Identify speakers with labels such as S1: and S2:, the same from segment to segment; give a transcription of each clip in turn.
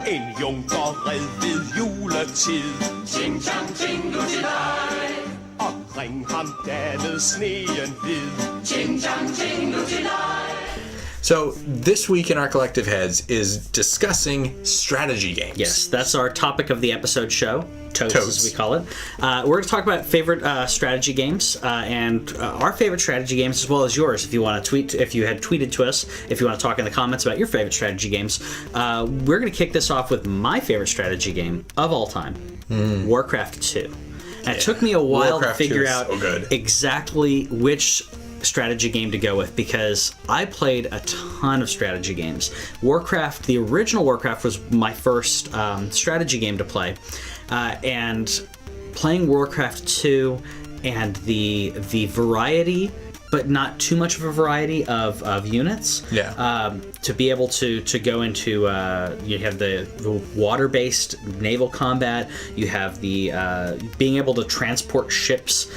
S1: En junker ved juletid.
S2: Ting tang ting nu til dig.
S1: Omkring ham dalede sneen hvid.
S2: Ting tang ting nu til dig.
S3: So this week in our collective heads is discussing strategy games.
S4: Yes, that's our topic of the episode show. Totes,
S3: Totes.
S4: as we call it. We're going to talk about favorite strategy games and our favorite strategy games as well as yours. If you want to tweet, if you had tweeted to us, if you want to talk in the comments about your favorite strategy games, we're going to kick this off with my favorite strategy game of all time, Warcraft 2. And it took me a while
S3: Warcraft
S4: to figure
S3: 2 is
S4: out
S3: so good.
S4: exactly which strategy game to go with because I played a ton of strategy games. Warcraft, the original Warcraft, was my first strategy game to play, and playing Warcraft 2 and the variety, but not too much of a variety of units.
S3: Yeah.
S4: To be able to go into, you have the water-based naval combat. You have the being able to transport ships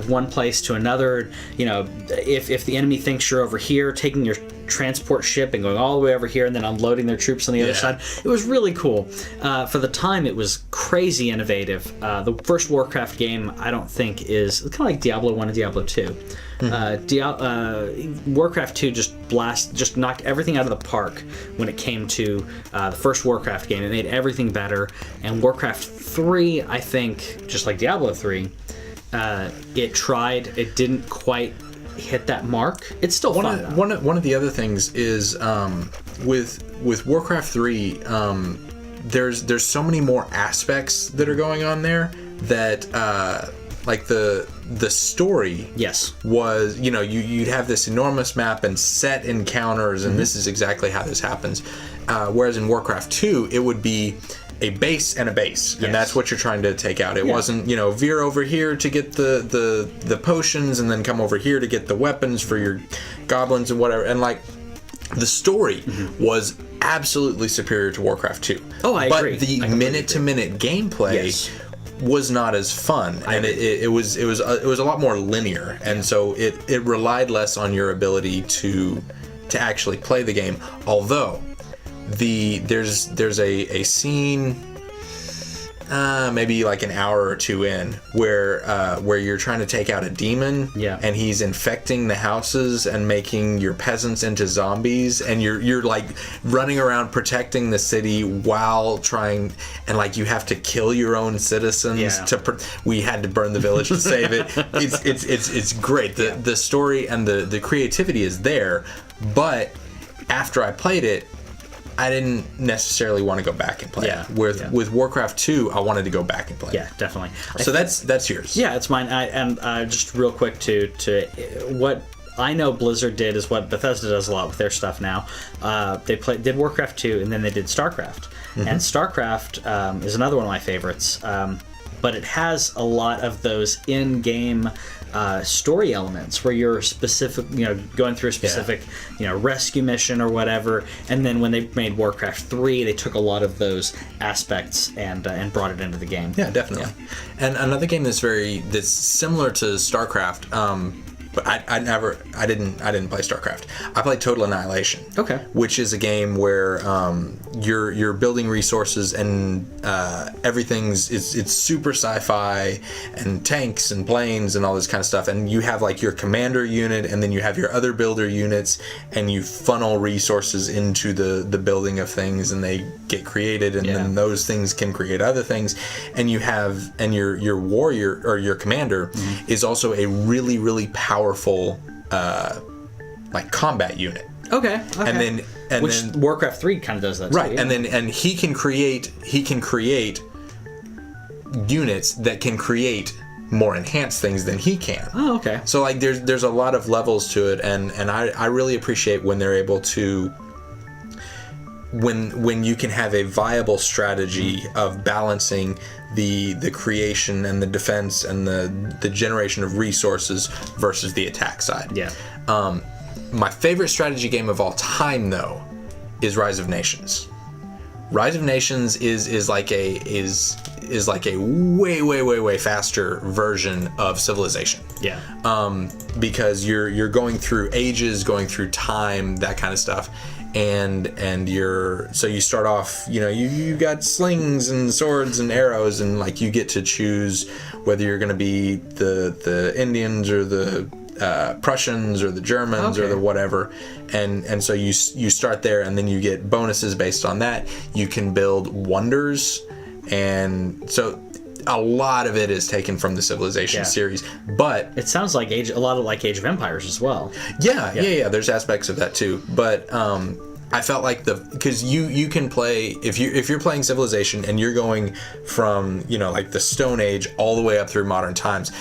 S4: one place to another. You know, if the enemy thinks you're over here, taking your transport ship and going all the way over here and then unloading their troops on the other side. It was really cool. For the time, it was crazy innovative. The first Warcraft game, I don't think, is kind of like Diablo 1 and Diablo 2. Warcraft 2 just knocked everything out of the park when it came to the first Warcraft game. It made everything better. And Warcraft 3, I think, just like Diablo 3, it didn't quite hit that mark. It's still fun.
S3: One of the other things is with Warcraft 3, there's so many more aspects that are going on there that like the story was, you know, you'd have this enormous map and set encounters and this is exactly how this happens, whereas in Warcraft 2 it would be a base and a base, and that's what you're trying to take out. It wasn't, you know, veer over here to get the potions and then come over here to get the weapons for your goblins and whatever. And like the story was absolutely superior to Warcraft 2.
S4: Oh, I agree.
S3: But the minute-to-minute gameplay was not as fun, and it was a lot more linear, and so it relied less on your ability to actually play the game. Although there's a scene maybe like an hour or two in where you're trying to take out a demon, and he's infecting the houses and making your peasants into zombies, and you're like running around protecting the city while trying, and like you have to kill your own citizens we had to burn the village to save it. It's great. The story and the creativity is there, but after I played it, I didn't necessarily want to go back and play it. With Warcraft 2, I wanted to go back and play it.
S4: Yeah, definitely.
S3: So that's yours.
S4: Yeah, it's mine. And just real quick to what I know Blizzard did is what Bethesda does a lot with their stuff now. They did Warcraft 2 and then they did StarCraft. And StarCraft is another one of my favorites. But it has a lot of those in-game story elements where you're specific, going through a specific, rescue mission or whatever. And then when they made Warcraft 3, they took a lot of those aspects and brought it into the game.
S3: Yeah, definitely. Yeah. And another game that's similar to StarCraft, but I didn't play StarCraft. I played Total Annihilation.
S4: Okay.
S3: Which is a game where you're building resources and it's super sci-fi and tanks and planes and all this kind of stuff. And you have like your commander unit and then you have your other builder units and you funnel resources into the building of things and they get created and then those things can create other things. And your warrior or your commander is also a really, really powerful like combat unit.
S4: Okay.
S3: And then
S4: Warcraft 3 kind of does that
S3: right
S4: too. Yeah.
S3: And he can create units that can create more enhanced things than he can.
S4: Oh, okay.
S3: So like there's a lot of levels to it, and I really appreciate when they're able to when you can have a viable strategy of balancing the creation and the defense and the generation of resources versus the attack side.
S4: Yeah.
S3: My favorite strategy game of all time, though, is Rise of Nations. Rise of Nations is like a way faster version of Civilization.
S4: Yeah.
S3: Because you're going through ages, going through time, that kind of stuff, and so you start off, you got slings and swords and arrows, and like you get to choose whether you're going to be the Indians or the Prussians or the Germans or the whatever, and so you start there, and then you get bonuses based on that. You can build wonders, and so a lot of it is taken from the Civilization series, but
S4: it sounds like a lot of like Age of Empires as well.
S3: Yeah. There's aspects of that too, but I felt like because you can play if you're playing Civilization and you're going from like the Stone Age all the way up through modern times,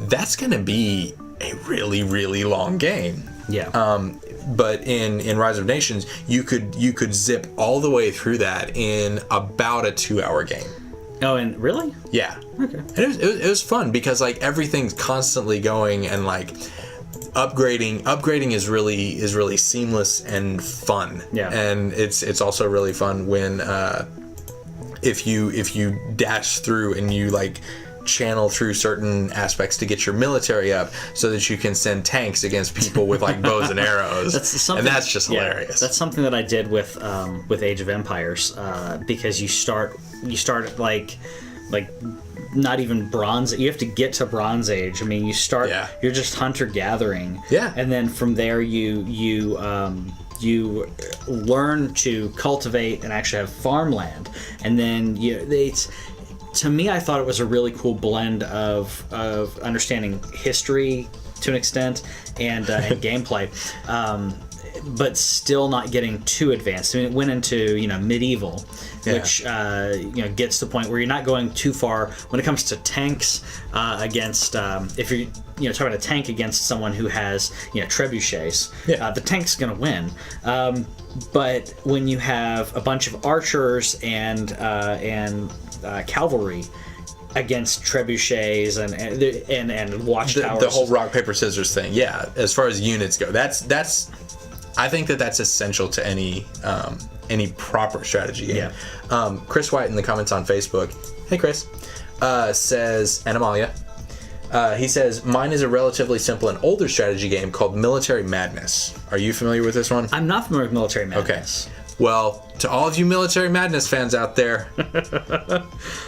S3: that's going to be a really, really long game.
S4: Yeah.
S3: But in Rise of Nations, you could zip all the way through that in about a 2-hour game.
S4: Oh, and really?
S3: Yeah.
S4: Okay.
S3: And it was fun because like everything's constantly going, and like upgrading is really seamless and fun.
S4: Yeah.
S3: And it's also really fun when if you dash through and you like channel through certain aspects to get your military up so that you can send tanks against people with like bows and arrows. That's just hilarious.
S4: That's something that I did with Age of Empires, because you start like not even Bronze. You have to get to Bronze Age. I mean, you start. Yeah. You're just hunter gathering.
S3: Yeah.
S4: And then from there you learn to cultivate and actually have farmland, and then to me, I thought it was a really cool blend of understanding history to an extent and gameplay, but still not getting too advanced. I mean, it went into medieval, which gets to the point where you're not going too far when it comes to tanks against. If you're talking about a tank against someone who has trebuchets, the tank's going to win. But when you have a bunch of archers and cavalry against trebuchets and watchtowers,
S3: the whole rock paper scissors thing, as far as units go, that's I think that's essential to any proper strategy game. Chris White in the comments on Facebook, hey Chris, says, and Amalia, he says, mine is a relatively simple and older strategy game called Military Madness. Are you familiar with this one?
S4: I'm not familiar with Military Madness.
S3: Okay. Well, to all of you Military Madness fans out there,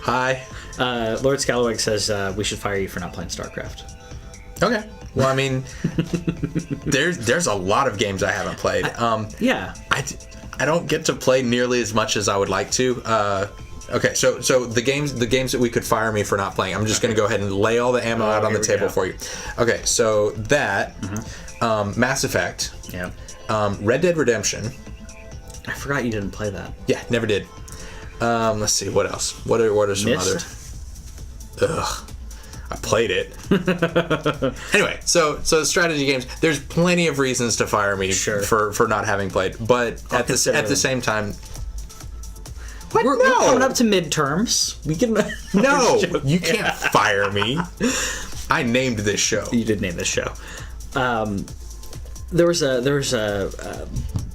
S3: hi.
S4: Lord Scalawag says we should fire you for not playing StarCraft.
S3: Okay. Well, I mean, there's a lot of games I haven't played. I don't get to play nearly as much as I would like to. Okay, so the games that we could fire me for not playing, I'm just going to go ahead and lay all the ammo out on the table for you. Okay, so that, Mass Effect, Red Dead Redemption.
S4: I forgot you didn't play that.
S3: Yeah, never did. Let's see, what else? What are some other? Ugh, I played it. Anyway, so strategy games. There's plenty of reasons to fire me for not having played, but at the same time.
S4: We're coming up to midterms. We can.
S3: No, you can't fire me. I named this show.
S4: You did name this show. There was a.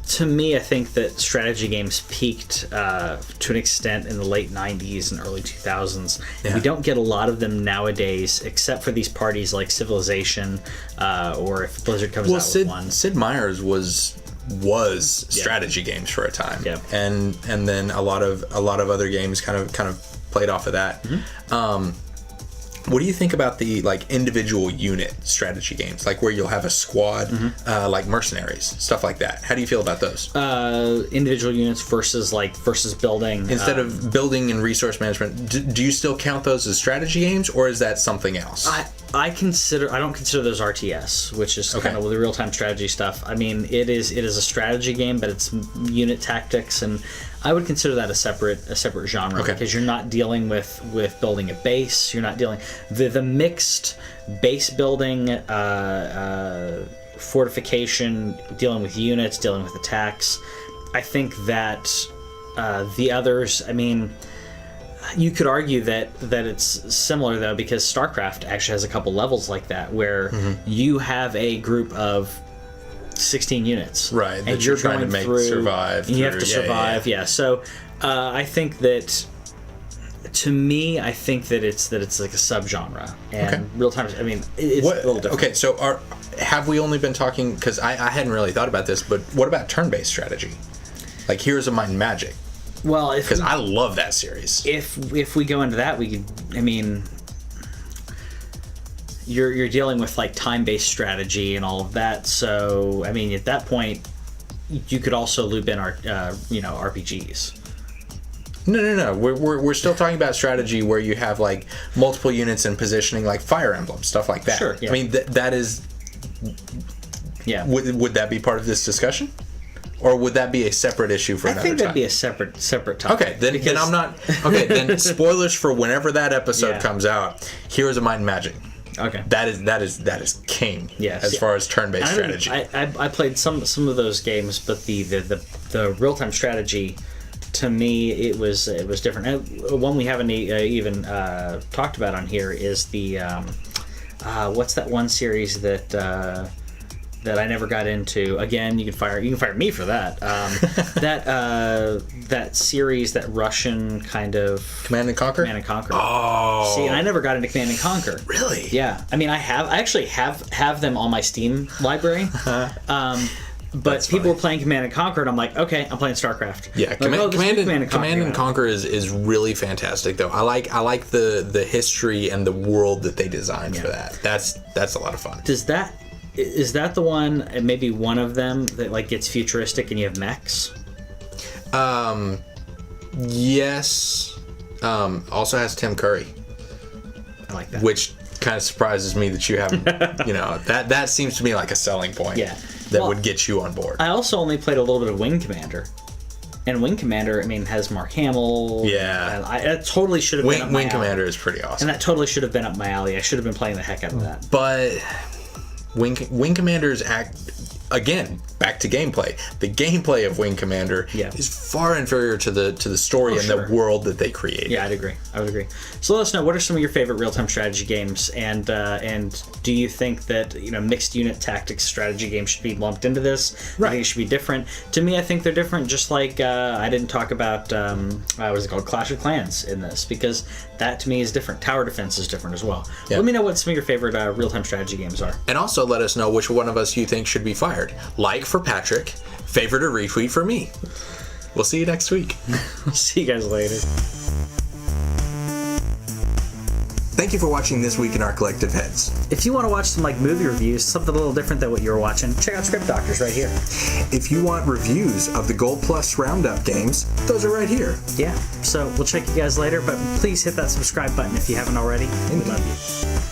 S4: To me, I think that strategy games peaked to an extent in the late 90s and early 2000s. Yeah. We don't get a lot of them nowadays, except for these parties like Civilization, or if Blizzard comes out with one.
S3: Sid Meier's was strategy games for a time, and then a lot of other games kind of played off of that. Mm-hmm. What do you think about the like individual unit strategy games, like where you'll have a squad, like Mercenaries, stuff like that? How do you feel about those?
S4: Individual units versus building.
S3: Instead of building and resource management, do you still count those as strategy games, or is that something else?
S4: I don't consider those RTS, which is kind of the real-time strategy stuff. I mean, it is a strategy game, but it's unit tactics, and I would consider that a separate genre, because you're not dealing with building a base. You're not dealing the mixed base building, fortification, dealing with units, dealing with attacks. I think that the others, I mean, you could argue that it's similar though, because StarCraft actually has a couple levels like that where you have a group of 16 units,
S3: right?
S4: And
S3: that you're trying to make survive.
S4: And you have to survive, So I think that To me, I think that it's like a subgenre, and real time. I mean, it's a little different.
S3: Okay, so have we only been talking? Because I hadn't really thought about this, but what about turn-based strategy, like Heroes of Might and Magic?
S4: Well,
S3: because I love that series.
S4: If we go into that, we could. I mean, you're dealing with like time-based strategy and all of that. So I mean, at that point, you could also loop in our RPGs.
S3: No. We're still talking about strategy where you have like multiple units and positioning, like Fire Emblem, stuff like that.
S4: Sure. Yeah.
S3: I mean, that is.
S4: Yeah.
S3: Would that be part of this discussion, or would that be a separate issue for another time?
S4: I think that'd be a separate topic.
S3: Okay, then I'm not. Okay, then spoilers for whenever that episode comes out. Heroes of Might and Magic. Okay. That is king.
S4: Yes.
S3: As far as turn-based strategy.
S4: I played some of those games, but the real-time strategy. To me, it was different. And one we haven't even talked about on here is the what's that one series that I never got into? Again, you can fire me for that. That series, that Russian kind of
S3: Command and Conquer.
S4: Oh, see, and I never got into Command and Conquer.
S3: Really?
S4: Yeah. I mean, I actually have them on my Steam library. But people were playing Command and Conquer, and I'm like, okay, I'm playing StarCraft.
S3: Yeah, Command and Conquer is really fantastic, though. I like the history and the world that they designed for that. That's a lot of fun.
S4: Is that the one? Maybe one of them that like gets futuristic and you have mechs.
S3: Yes. Also has Tim Curry.
S4: I like that.
S3: Which kind of surprises me that you haven't. That seems to me like a selling point.
S4: Yeah.
S3: That would get you on board.
S4: I also only played a little bit of Wing Commander. And Wing Commander, I mean, has Mark Hamill.
S3: Yeah.
S4: It totally should have been up my
S3: Wing Commander is pretty awesome.
S4: And that totally should have been up my alley. I should have been playing the heck out of that.
S3: But Wing Commander's again, back to gameplay. The gameplay of Wing Commander is far inferior to the story and the world that they created.
S4: Yeah, I would agree. So let us know, what are some of your favorite real-time strategy games, and do you think that mixed unit tactics strategy games should be lumped into this?
S3: Right.
S4: I think it should be different. To me, I think they're different. Just like I didn't talk about what is it called, Clash of Clans in this, because that to me is different. Tower defense is different as well. Yeah. Let me know what some of your favorite real-time strategy games are,
S3: and also let us know which one of us you think should be fired. Like for Patrick, favorite or retweet for me. We'll see you next week.
S4: See you guys later.
S3: Thank you for watching This Week in Our Collective Heads.
S4: If you want to watch some movie reviews, something a little different than what you were watching, check out Script Doctors right here.
S3: If you want reviews of the Gold Plus Roundup games, those are right here.
S4: Yeah, so we'll check you guys later, but please hit that subscribe button if you haven't already. We love you.